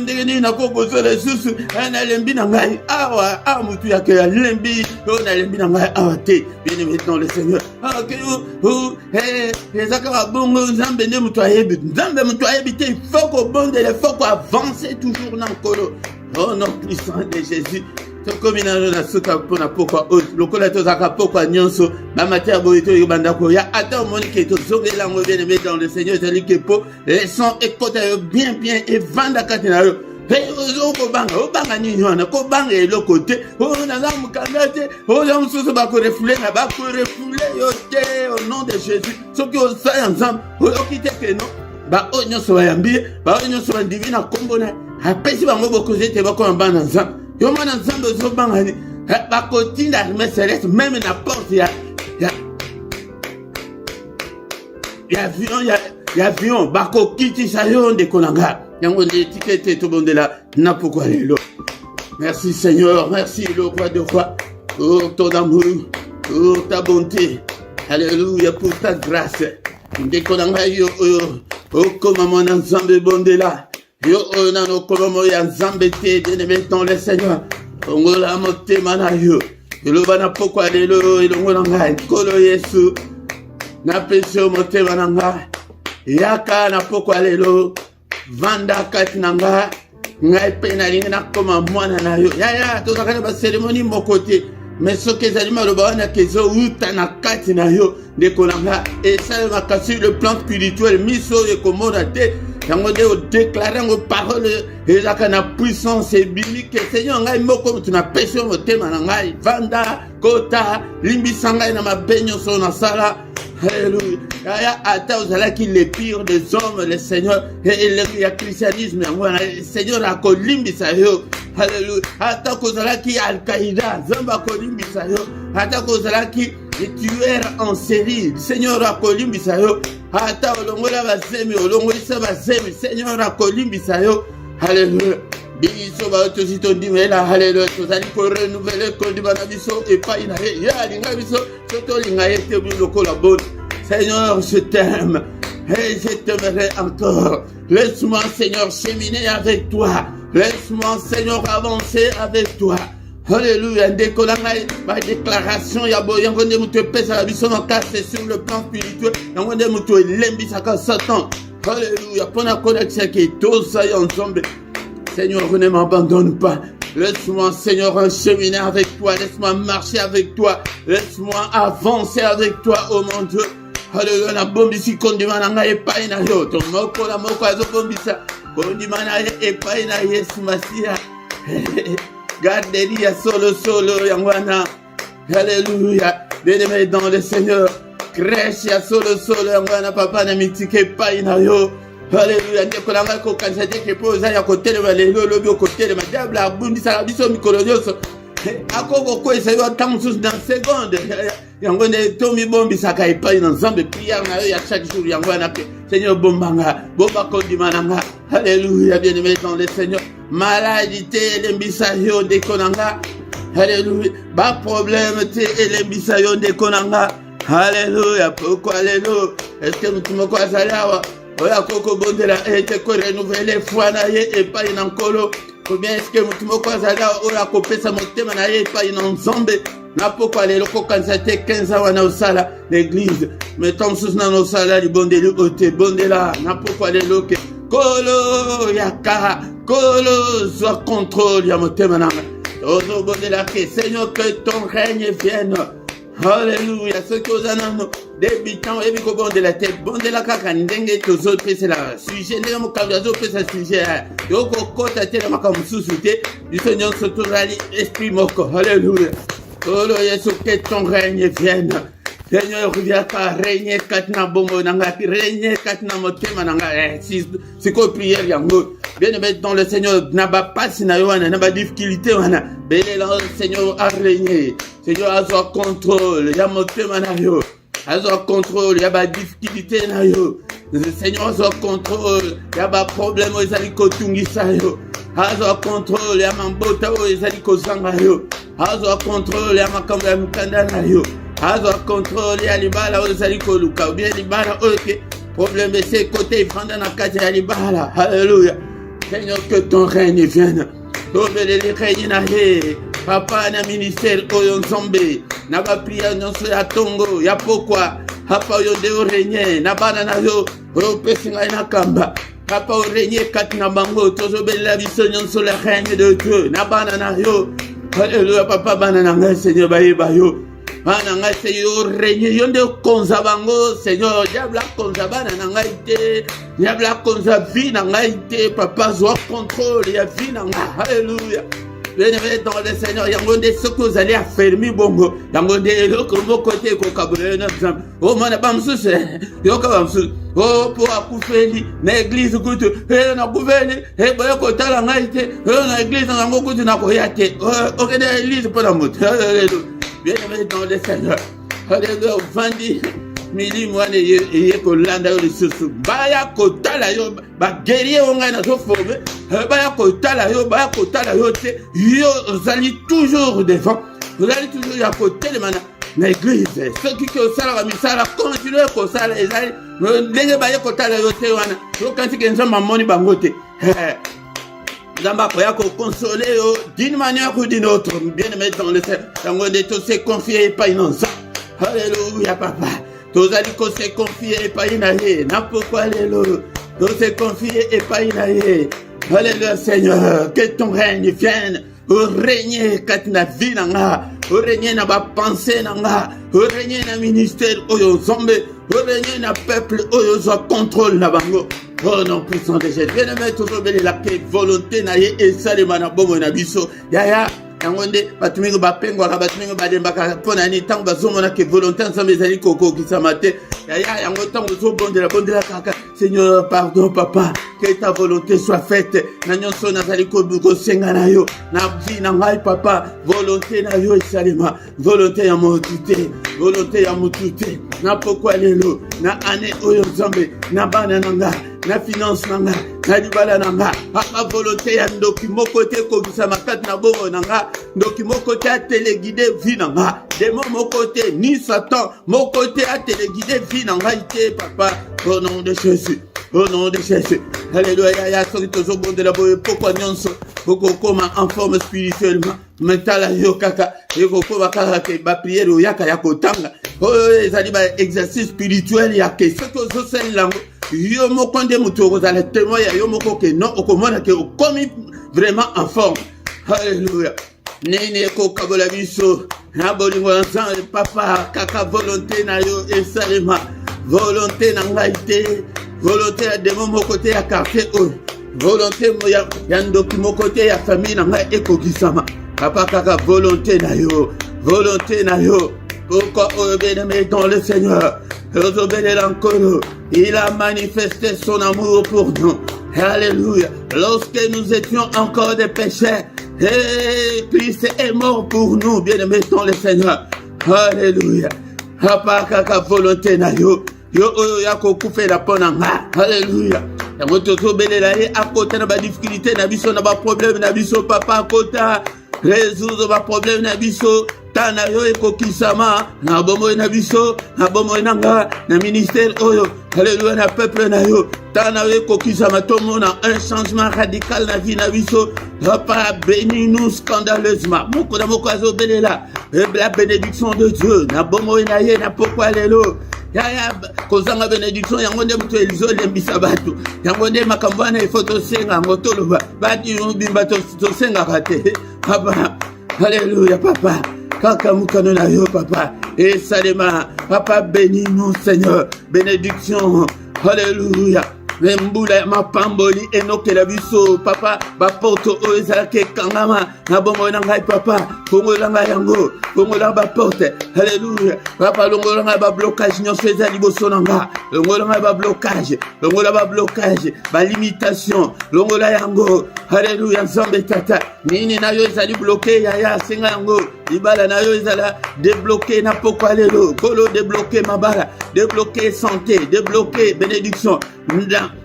ndenge na ko bozo les sous na lembi na ngai awa amutu ya ke lembi na lembi na ngai awa te bien-aimé dans le Seigneur que ezaka bongo nzambe ne mutu ayebi nzambe mutu ayebi te il faut ko bonde il faut ko avancer toujours na kolo oh non puissant de Jésus. Comme il a suka pona pokwa lokola to zaka pokwa nyonso ba matière boito yobanda ko ya ata monique to zongela ngo bien-aimé dans le Seigneur tali que po les sons écoute bien et vanda katina obanga nini wana kobanga eloko te oyo naza mokanda te oyo mosusu bakorefule na bakorefule yo te au nom de Jésus soki osala nzambe oyoki te keno baoyo nyonso bayambi baoyo nyonso bandimi na kombo na apesi bango bokozi ete bakoma bana nzambe yo mwana nzambe ozobangani bakotinda armée céleste même na porte ya avion bakokitisa yo ndeko na nga yango nde etika ete tobondela na pokwa lelo. Merci Seigneur, merci le roi de roi pour ton amour, pour ta bonté, alléluia, pour ta grâce ndeko na nga yo okoma mwana nzambe bondela yo oyo nano okoma ya nzambe te bien-aimé dans le Seigneur ongola motema na yo eloba na pokwa lelo elongo na ngai nkolo Yesu napesi yo motema na ngai yaka na pokwa lelo vanda kati na ngai ngai mpe nalingi nakoma mwana na yo yaya tozalaka na baseremoni moko te mais soki ezali maloba wana kezouta na kati na yo ndeko na ngai esalemaka sur le plan spirituel miso oyo ekomona te yango nde odeklare yango parole ezalaka na puissance biblique seigneur ngai moko motu napesi yo motema na ngai vanda kota limbisa ngai na mabe nyonso nasala. Alléluia. Ata ozalaki le pire des hommes, le Seigneur, et le christianisme, le Seigneur a kolimbisa yo. Alléluia. Ata kozalaki Al-Qaïda, Zamba kolimbisa yo. Ata kozalaki tueur en série, le Seigneur a kolimbisa yo. Ata olongola bazemi, olongolisa bazemi, Seigneur a kolimbisa yo. Alléluia. Biso ba to sito ndimela haleluya tozali ko renouveler kondima na biso epai na ye ya linga biso soto linga yete biloko la bonne. Seigneur, je t'aime et je t'aimerai encore. Laisse-moi Seigneur cheminer avec toi. Laisse-moi Seigneur avancer avec toi. Alléluia. Ndeko la ngai ma déclaration ya boyango nde mutu pesa la biso na kase sur le plan spirituel. Yango nde mutu elembisa ka Satan. Alléluia. Pona connexion qui tous ça ensemble. Seigneur, ne m'abandonne pas. Laisse-moi, Seigneur, cheminer avec toi. Laisse-moi marcher avec toi. Laisse-moi avancer avec toi, oh mon Dieu. Alléluia, la bombisi kondima na ngai epai na yo. To moko la moko azo bombisa. Kondima na ye epai na Yesu Masia. Garderia solo yangwana. Alléluia. Bien-aimé dans le Seigneur. Crèche ya solo yangwana papa na mitike epai na yo. Alléluia, ndeko na ngai kokanisa te ke po ozali ya kotelema lelo olobi okotelema diable abundisaka biso mikolo nyonso akokokwesa yo ntango mosusu na seconde yango nde tomibombisaka epai na nzambe priere na yo ya chaque jour yango wana mpe seigneur bombanga bobakondima na nga. Alléluia, bien-aimé dans le Seigneur. Maladie te elembisa yo ndeko na nga. Alléluia, baproblème te elembisa yo ndeko na nga. Alléluia, pourquoi lelo est-ce que mutu moko azali awa oya koko bondela ete ko renouveler foi na ye epai na nkolo ou bien est-ce que mutu moko azali oya kopesa motema na ye epai na nzambe na pokwa lelo kokanisa te 15 ans wana osala l'église mais tant mosusu nano osala libondeli oyo te bondela na pokwa lelo ke kolo yaka kolo zwa contrôle ya motema nanga ozobondela ke Seigneur que ton règne vienne. Alléluia. Ceux qui osent nano débutant et biko bondela te bondela kaka ndenge tozopesa la sujet ndenge mokambi azopesa sujet yoko kota te na makambo mosusu te biso nyonso tozali esprit moko. Alléluia. Olo Yesu que ton règne vienne. Seigneur viaka règne kati na bongo nanga règne kati na motema nanga c'est quoi prière yango bien aimé dans le Seigneur na ba pasi na yo wana na ba difficulté wana belela Seigneur a régné. Seigneur azwa contrôle ya motema na yo azwa contrôle ya ba difficulté na yo. Seigneur azwa contrôle ya ba problème ezali kotungisa yo azwa contrôle ya mambota oyo ezali kozanga yo azwa contrôle ya makambo ya mikanda na yo azwa contrôle ya libala oyo ezali koluka ou bien libala oyo ke problème ese kote ifanda na kati ya libala. Alléluia. Seigneur, que ton règne vienne. Tobeleli règne na ye papa na ministère oyo nzambe na ba prière nyonso ya tongo ya pokwa papa oyo nde orègne na bana na yo oyo opesi ngai na kamba papa orègne kati na bango tozobelela biso nyonso le règne de Dieu na bana na yo. Alléluia papa bana na ngai Seigneur bayeba yo Bana ngai se yo régner yo nde konza bango Seigneur diable konza bana na ngai te diable konza vie na ngai te papa zwa contrôle ya vie na ngai alléluia. Bien-aimé dans le Seigneur, yangonde ce que vous allez affermir bongo. Yangonde le comme côté ko kabule na exemple. Oh mana bamsuse. Yo ka bamsu. Oh pour akufeli na église kutu. Na kufeli boya ko tala ngaite. Na église na ngo kutu na ko yate. Oh que de église pour la moto. Bien-aimé dans le Seigneur. Alléluia vandi. Mili mwana ye ko landa yo lisusu baya ko tala yo ba guerrier onga na so forme baya ko tala yo te yo zali toujours devant vous allez toujours à côté de mana na église ceux qui ko sala misala continuer ko sala ezali ndenge baya ko tala yo te wana yo kanti kenza mamoni bango te Zamba koya ko consoler yo d'une manière ou d'une autre bien aimé dans le Seigneur yango de tous se confier pas innocent alléluia papa tous allez qu'on se confie et pas inaïe. N'importe quoi les lots. Tous se confier et pas inaïe. Alléluia Seigneur. Que ton règne vienne. Au régner quand na vie nanga. Au régner na ba pensée nanga. Au régner na ministère oyo zombe. Au régner na peuple oyo zo contrôle na bango. Oh non puissant de Jésus. Bien aimé toujours belle la volonté na ye et ça les mana bobo na biso. Yaya. Yangonde batumingo bapengo ka batumingo badembaka pona ni tango bazomona ke volonté ensemble ezali koko kisamate ya yango tango zobondela kaka Seigneur pardon papa que ta volonté soit faite na nyonso nazali ko senga na yo na vie na ngai papa volonté na yo esalema volonté ya motute na pourquoi lelo na année oyo nzambe na bana nanga na finance nanga na libala nanga ma volonté ya ndoki moko te kokisa makati na bongo nanga ndoki moko te a téléguidé vie nanga démon moko te ni Satan moko te a téléguidé vie nanga ite papa au nom de Jésus. Au nom de Jésus. Alléluia. Ya soki tozobondela boye pokwa nyonso okokoma en forme spirituellement mentala yo kaka ekokoma kaka ke ba prière oyaka ya kotanga oyo ezali ba exercice spirituel ya ke soki ozosalela yo moko nde moto okozala témoin ya yo moko ke non okomona ke okomi vraiment en forme. Alléluia. Nini ekokabola biso na bolingo ya nzambe papa kaka volonté na yo esalema volonté na ngai te volonté ya démon moko te ya quartier oyo volonté ya ndoki moko te ya famille na ngai ekokisama papa kaka volonté na yo pourquoi oyo bien-aimé dans le Seigneur ozobelela nkolo il a manifesté son amour pour nous. Alléluia. Lorsque nous étions encore des pécheurs, Christ est mort pour nous, bien-aimés dans le Seigneur. Alléluia. Papa kaka volonté na yo oyo ya kokufela pona nga. Alléluia. Yango tozobelela ye akota na ba difficulté na biso na ba problème na biso papa akota résoudre ba problème na biso tana yo ekokisama na bomo na biso na bomo nanga na ministère oyo. Alléluia na peuple na yo tana yo ekokisama tomona un changement radical na vie na biso papa bénis nous scandaleusement moko na moko azobelela la bénédiction de Dieu na bomo na ye na pourquoi lelo ya kozanga bénédiction yango nde muto elizo lembisa bato yango nde makambo na ifoto senga ngotoloba bati bimba to senga kate papa. Alléluia papa kaka mukano na yo papa et salema papa bénis nous Seigneur bénédiction. Alléluia. Mbula mapamboli enokela biso papa baporto oyo ezalaki ekangama na bongo na ngai papa kongola ngai yango kongola baporte. Alléluia papa longola ngai bablocage nyonso eza liboso na nga longola ngai bablocage balimitation longola yango. Alléluia nzambe tata nini na yo ezali bloqué yaya senga yango libala na yo ezala débloqué na pokwa lelo kolo débloqué mabala débloqué santé débloqué bénédiction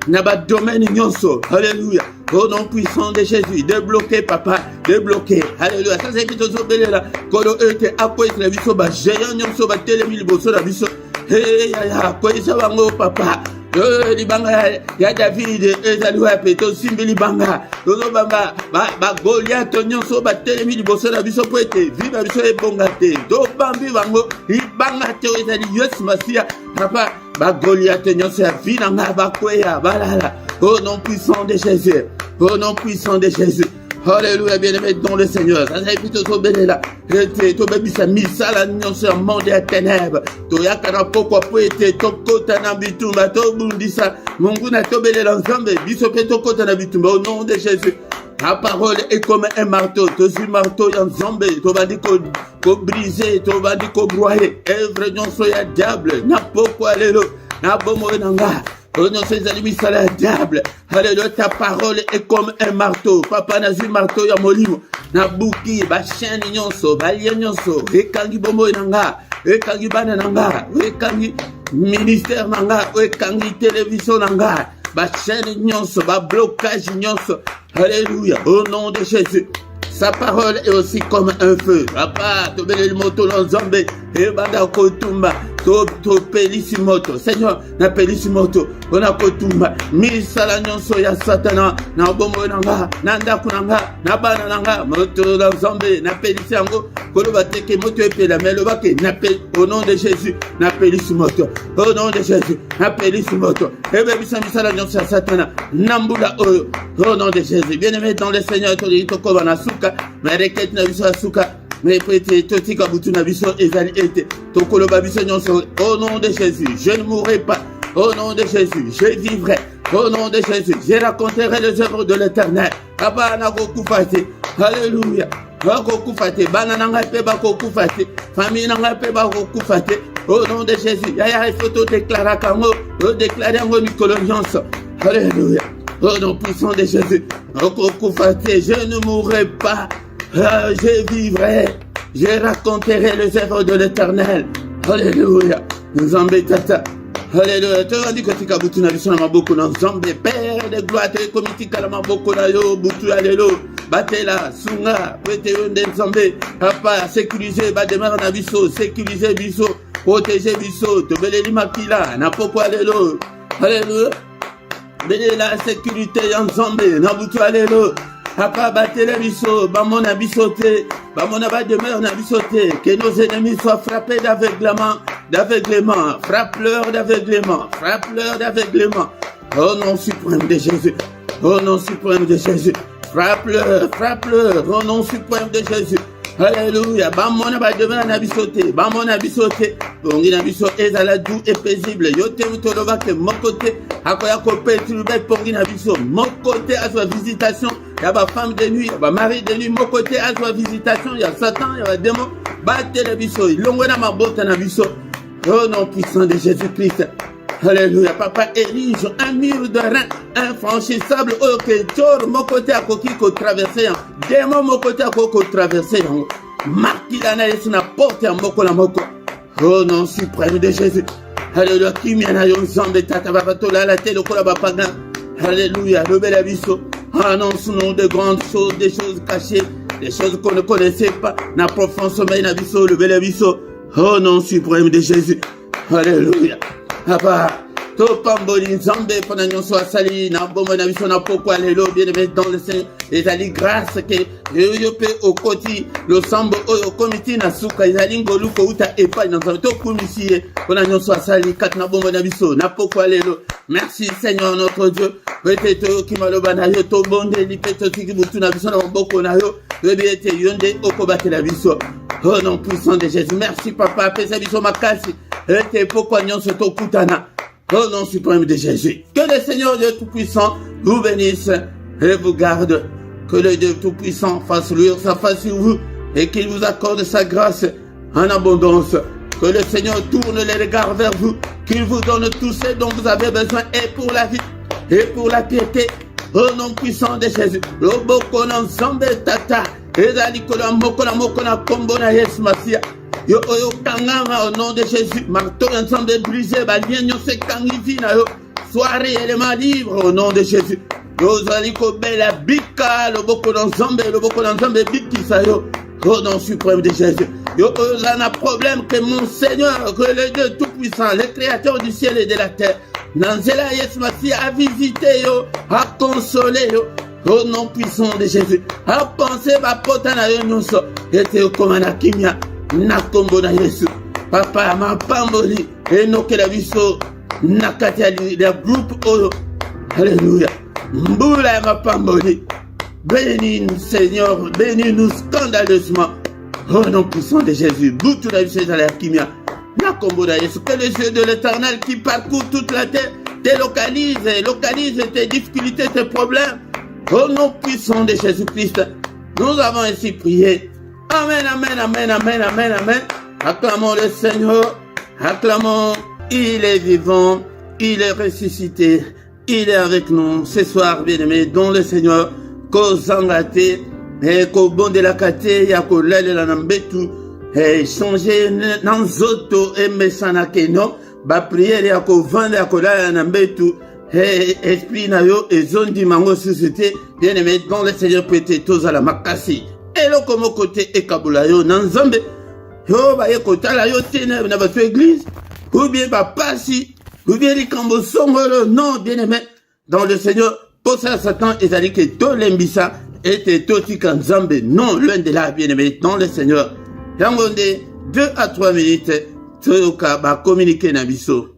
na ba domaine nyonso. Alléluia. Au nom puissant de Jésus débloqué papa débloqué. Alléluia. Ça c'est plutôt belela kolo ete apoy na biso ba géant nyonso ba telemi liboso na biso ya ko isa bango papa libanga ya David ezali wapi to simbi libanga tozo banga ba Goliath nyonso ba telemi liboso na biso po ete viva biso ebonga te do bambi bango libanga te ezali Yesu Masia papa ba Goliath nyonso ya vina nga ba kweya balala au nom puissant de Jésus au nom puissant de Jésus. Alléluia, bien-aimé dans le Seigneur. Ça c'est plutôt to belela. To bebisa misala nyonso monde ya ténèbres. To yakana pokwa po ete to kota na bitumba to bundisa. Mungu na to belela nzambe biso pe to kota na bitumba au nom de Jésus. La parole est comme un marteau. To si marteau ya nzambe to bandi ko briser, to bandi ko broyer. Evre nyonso ya diable na pokwa lelo. Na bomo nanga. Diable. Alléluia, ta parole est comme un marteau. Papa nazi marteau ya molimo. Na buki, ba chaîne nyonso, ba lien nyonso. Ekangi bomo nanga, ekangi bana nanga, ekangi ministère nanga, ekangi télévision nanga. Ba chaîne nyonso, ba blocage nyonso. Alléluia, au nom de Jésus. Sa parole est aussi comme un feu. Papa, to bele moto no zombe, e banda kotumba. To pelissimoto, Seigneur, na pelissimoto, on a kotumba, misala nyonso ya satana, na bomo nanga, na ndaku nanga, na bana nanga, moto la zombe, na pelissango, koloba teke moto epela, mais le bake, na pel, au nom de Jésus, na pelissimoto, au nom de Jésus, na pelissimoto, ebe bisa misala nyonso ya satana, nambula oyo, au nom de Jésus, bien-aimé dans le Seigneur, to li toko bana suka, mais requête na biso suka. Mais prêtez, totika butuna biso ezali ete, tokoloba biso nyonso, au nom de Jésus, je ne mourrai pas, au nom de Jésus, je vivrai, au nom de Jésus, je raconterai les œuvres de l'Éternel. Papa nagoku fate, alléluia, nagoku fate, banana pe bagoku fate, famille nanga pe bagoku fate, au nom de Jésus, yaya photo déclara kango, déclarer ngo mikolo nyonso, alléluia, au nom puissant de Jésus, nagoku fate, je ne mourrai pas. Je vivrai, je raconterai les œuvres de l'Éternel. Alléluia. Nzambe tata. Alléluia. Tu as dit que tu as boutu na biso na maboko na Nzambe. Père de gloire, te komitika na maboko na yo, butu alelo. Batela, sunga, pete yo nde Nzambe. Papa, sécuriser, ba demeure na biso, sécuriser biso, protéger biso, te beleli makila, na poko alelo. Alléluia. Bele la sécurité ya Nzambe, na butu alelo. Papa, batele biso, bamona bisote, bamona ba demeure na bisote, que nos ennemis soient frappés d'aveuglement, frappe-leur d'aveuglement, frappe-leur d'aveuglement. Au nom suprême de Jésus, au nom suprême de Jésus, frappe-leur, au nom suprême de Jésus. Alléluia, bamona ba demeure na bisote, bamona bisote, bongi na biso ezala doux et paisible. Yote mutoloba ke mon côté, akoya ko perturber pongi na biso, mon côté à sa visitation. Il y a ma femme de nuit, il y a ma mari de nuit, mon côté à sa visitation, il y a Satan, il y a démon, battez le biseau, il l'ongue dans ma botte na biseau. Au nom puissant de Jésus-Christ. Alléluia, papa, érige un mur de rein infranchissable, oh que Dieu, mon côté à coquille qu'on traversait, démon, mon côté à coquille qu'on traversait, marquis la naïs na porte à moko la moko. Au nom suprême de Jésus. Alléluia, qui m'y en a yon zambe tata babatola la télé kola bapagan. Alléluia, le bel abisso. Annonce-nous de grandes choses, des choses cachées, des choses qu'on ne connaissait pas. Na profond sommeil na bisso, le bel abisso. Au nom suprême de Jésus. Alléluia. Papa, to pamboli nzambe pona nyonso asali na bombo na biso na poko alelo bien-aimé dans le Seigneur. Ezali grâce ke yo pe okoti lo sambo oyo komiti na suka ezali ngolu ko uta epai na nzambe to kumisi pona nyonso asali kat na bombo na biso na poko alelo. Merci Seigneur notre Dieu. Peut-être ki maloba na yo to bonde li peto ki butu na biso na maboko na yo. Rebete yonde okobate la biso. Au nom puissant de Jésus. Merci papa, pesa biso makasi. Ete poko nyonso to kutana. Au nom suprême de Jésus. Que le Seigneur Dieu Tout-Puissant vous bénisse et vous garde. Que le Dieu Tout-Puissant fasse luire sa face sur vous et qu'il vous accorde sa grâce en abondance. Que le Seigneur tourne les regards vers vous, qu'il vous donne tout ce dont vous avez besoin et pour la vie et pour la piété. Au nom puissant de Jésus. Loboko na nzambe tata. Ezali kola moko na kombo na Yesu Masia. Yo oyo kangama au nom de Jésus. Marteau ensemble brisé, balien nyonse kangivi na yo. Sois réellement libre au nom de Jésus. Yo zali ko bela bika, loboko na nzambe bikisa yo. Au nom suprême de Jésus. Yo oyo zana problème que mon Seigneur, que le Dieu Tout-Puissant, le Créateur du ciel et de la terre, Nanzela Yesu Masia a visité yo, a consolé yo. Au nom puissant de Jésus, a pensé ma pota na yo nyonso, ete okomana kimia. Nakombo na Yesu. Papa ma pamboli enoke la biso nakati ya groupe oyo. Alléluia. Mbula ya ma pamboli bénis-nous, Seigneur, bénis-nous scandaleusement. Au nom puissant de Jésus, Boutou la vie à l'Archimia. Que les yeux de l'Éternel qui parcourt toute la terre localise tes difficultés, tes problèmes. Au nom puissant de Jésus-Christ, nous avons ainsi prié. Amen, amen, amen, amen, amen, amen. Acclamons le Seigneur, acclamons, il est vivant, il est ressuscité, il est avec nous ce soir, bien-aimés, dont le Seigneur, kozangate, et kobonde la kate, yakolele la nambetu, et changer nanzoto et mesana keno, ba prière yakovande yakolala la nambetu, et esprit na yo, et zone du mango suscité, bien-aimés, dont le Seigneur peut être tous à la makasi. Et le comme côté et kabula yo, nanzambe, yo ba ye kotala yo tene na votre église, ou bien ba pasi, ou bien les kambo songolo, non, bien-aimé, dans le Seigneur, pour ça Satan, ils a dit que tout l'embissa était tout kanzambe, non, loin de là, bien-aimé, dans le Seigneur. Yangonde, 2 à 3 minutes, toyoka ba communiquer na biso.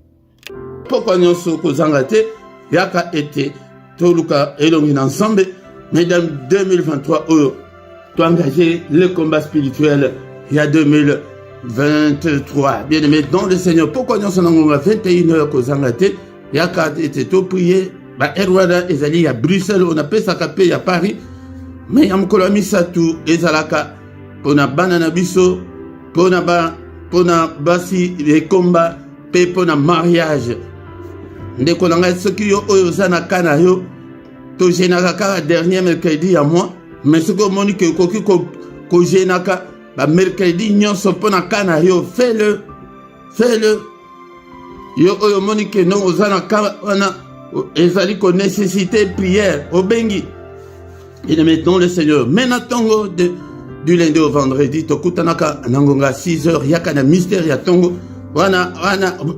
Pourquoi nous sommes kozangate, yaka été, toluka elongi ensemble, mesdames 2023, tu as engagé le combat spirituel il y a 2023. Bien aimé, dans le Seigneur, pourquoi nous sommes à 21h kozangate, yaka été tout prié, bah Erwada ezali à Bruxelles, on appelle ça capé à Paris, mais yamkola misatu ezalaka pona banana biso, pona basi les combats, pe pona mariage. Ndeko nanga soki yo oyo zana kana yo, to jenaka ka dernier mercredi à moi, mais ce que moni que koki ko jenaka ba mercredi nyonso pona kana yo, fais-le. Yo oyo moni que non ozana ka wana ezali ko nécessité prière obengi. Et mettons le Seigneur. Maintenant du lundi au vendredi, to kutanaka nangonga 6h yaka na mystère ya tongo. Wana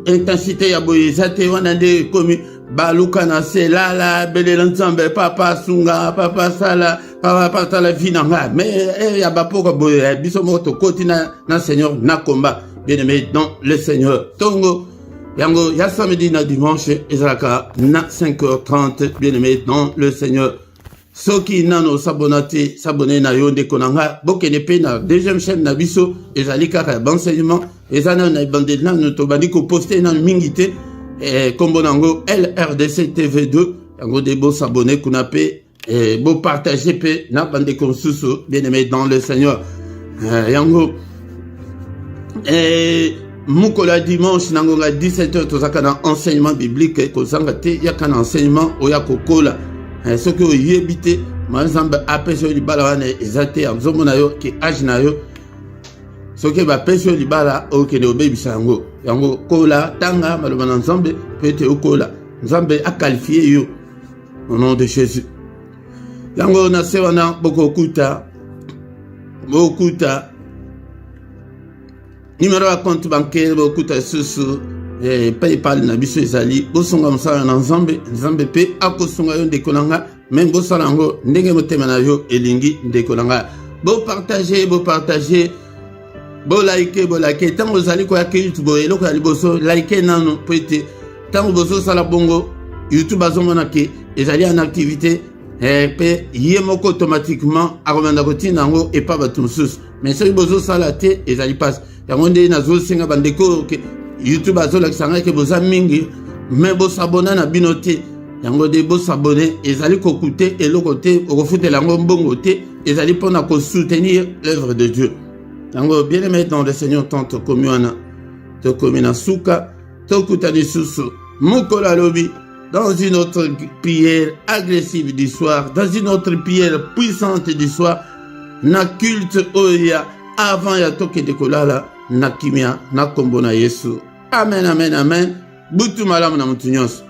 intensité ya boyezate wana nde komi baluka na selala belela nzambe papa sunga papa sala papa tala vinanga mais ya bapoko boye biso moto koti na Seigneur na combat bien-aimé dans le Seigneur tongo yango ya samedi na dimanche ezalaka na 5h30 bien-aimé dans le Seigneur. Soki nano s'abonner na yo ndeko nanga bokene pe na deuxième chaîne na biso ezali kaka enseignement ezana na bande nano to bandi ko poster na mingité kombo nango LRDC TV2 yango de bo s'abonner kuna pe bo partager pe na bande konsusu bien-aimé dans le Seigneur yango mukola dimanche nango nga 17h tozaka na enseignement biblique ko zangate yakana enseignement oya kokola ce que vous y habitez, par exemple, après ce libala wana ezate amzomo na yo ki age na yo. Ce que va pêcher libala au kene obebi sango. Yango kola tanga maloba na Nzambe peut-être okola. Nzambe a qualifié yo au nom de Jésus. Yango na se wana bokuta. Numéro à compte bancaire bokuta susu. PayPal na biso ezali bosonga mosala na Nzambe pe akosonga yo ndeko nanga même bosala yango ndenge motema na yo elingi ndeko nanga bo partager bo like tango ozali ko ya YouTube eloko ya liboso like nano po ete tango bozo sala bongo YouTube azomona ke ezali en activité pe ye moko automatiquement akomanda kotina yango epa bato mosusu mais soki bozo sala te ezali passe yango nde nazosenga bandeko ke YouTube azolakisanga ke boza mingi mais bo s'abonner na bino te yango de bo s'abonner ezali kokute eloko te okofutela yango mbongo te ezali pona ko soutenir l'œuvre de Dieu yango bien aimé dans le Seigneur tante komiwana to komina suka to kutani susu mukola lobi dans une autre prière agressive du soir dans une autre prière puissante du soir na culte oya avant ya toke de kolala na kimia na kombo na Yesu. Amen, amen, amen. Butu malamu na mutu nyonso.